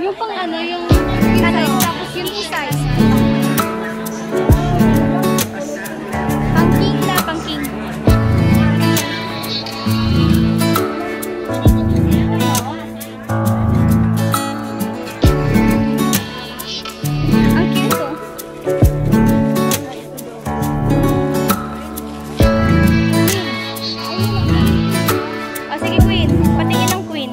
Yung pang ano, yung size, tapos yung size. Pang-king na, pang-king. Ang cute to. O sige queen, patingin ng queen.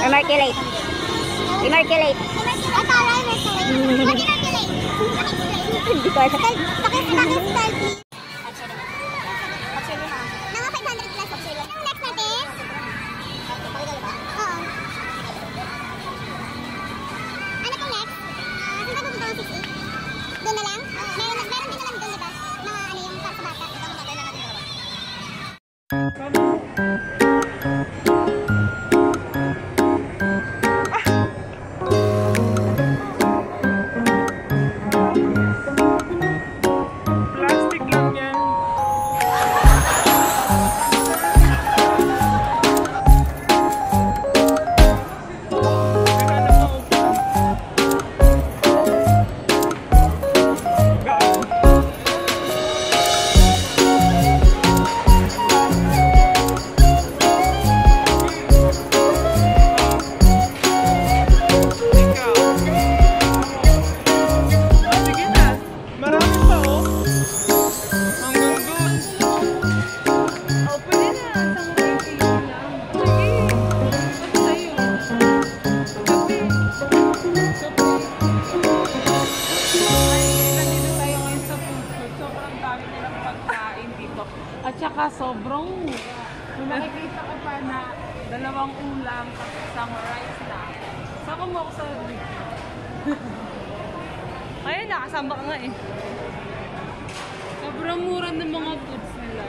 Emarculate. Emarculate. Hindi ko alam. Pakistyle, please. Mga 500 plus. Yung next natin? Oo. Ano pong next? Saan ka pupunta ng 6-8? Doon na lang? Meron din naman doon, diba? Mga ano yung para sa bata. Ito mga kailan natin dalawa. Plastic lang. Tsaka sobrang mura. Kung nakikita ko pa na 2 ulam at isang rice na. Saka mo ako sa review. Ayun, nakasamba ka nga eh. Sobrang mura ng mga foods nila.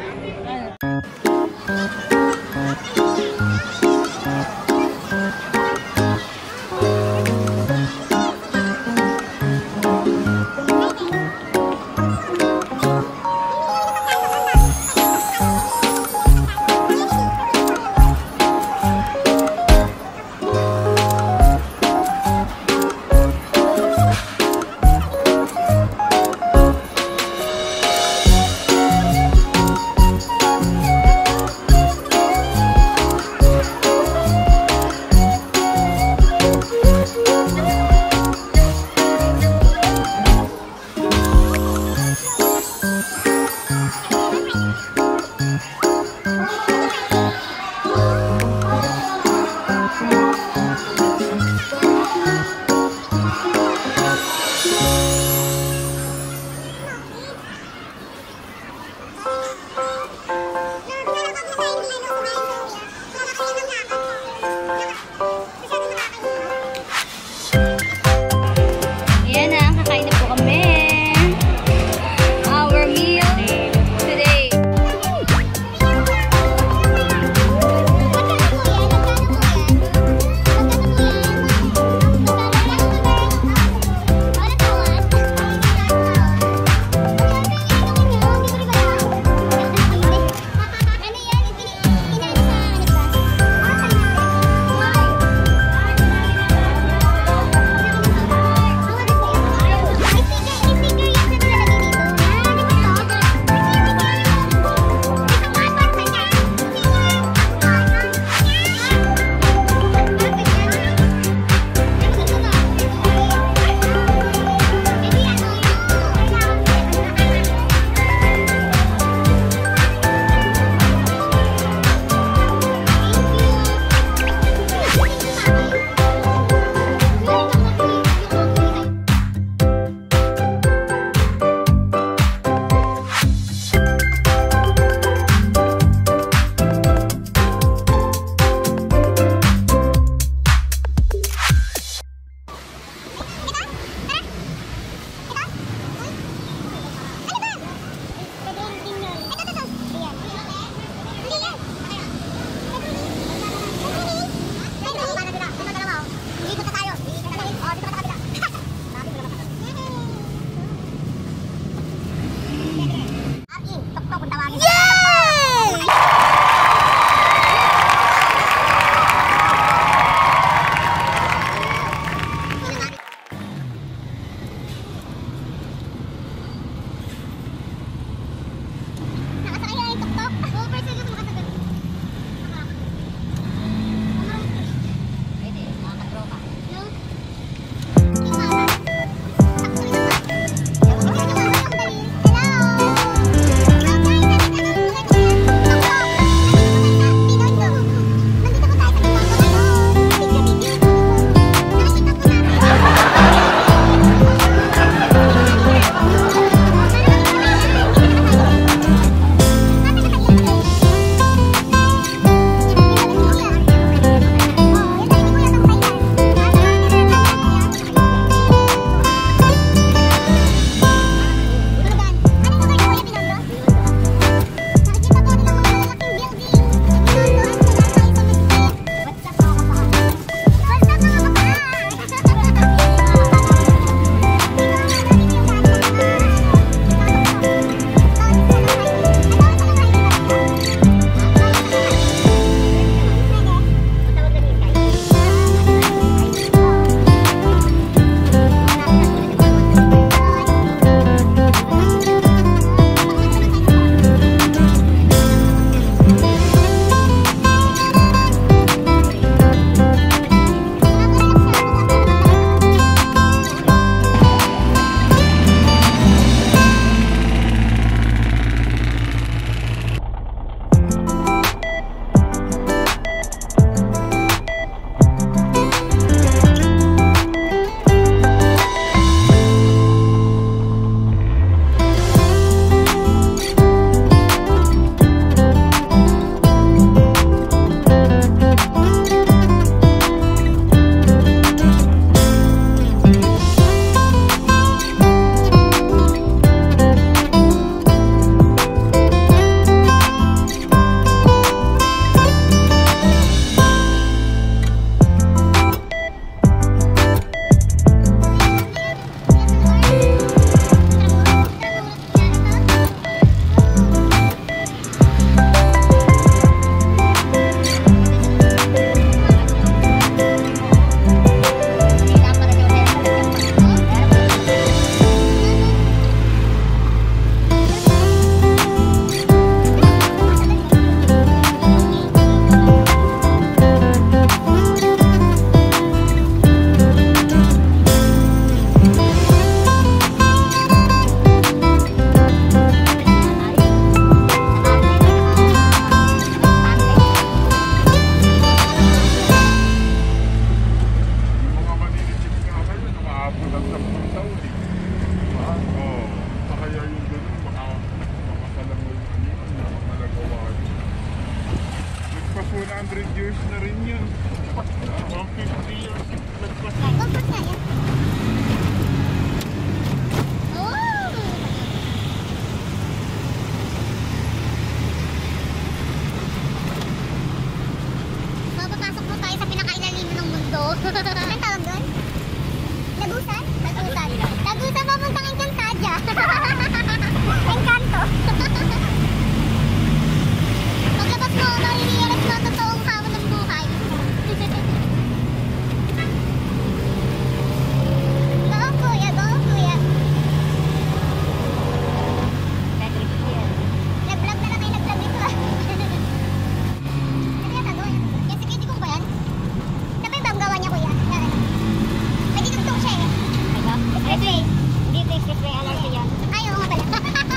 Expressway. Dito expressway, LRT yan. Ay, oo nga pala.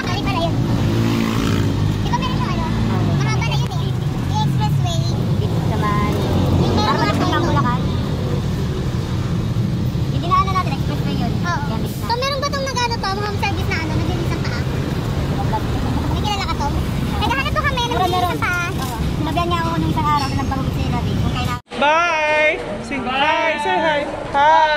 Mali pala yun. Di ba meron yung ano? Mahaba na yun eh. Yung expressway. Dito naman. Yung meron mga Parang Bulacan. Yung dinaanan natin, expressway yun. Oo. Yan, dito So, meron ba itong nag-ano to? Home service na ano? Naglinis ng paa? May kilala ka to? Naghahanap po kami. Naglinis ng paa. Sinabihan niya ako nung isang araw na nagpagubit sila din. Kung kailangan. Bye! Say hi! Say hi! Hi!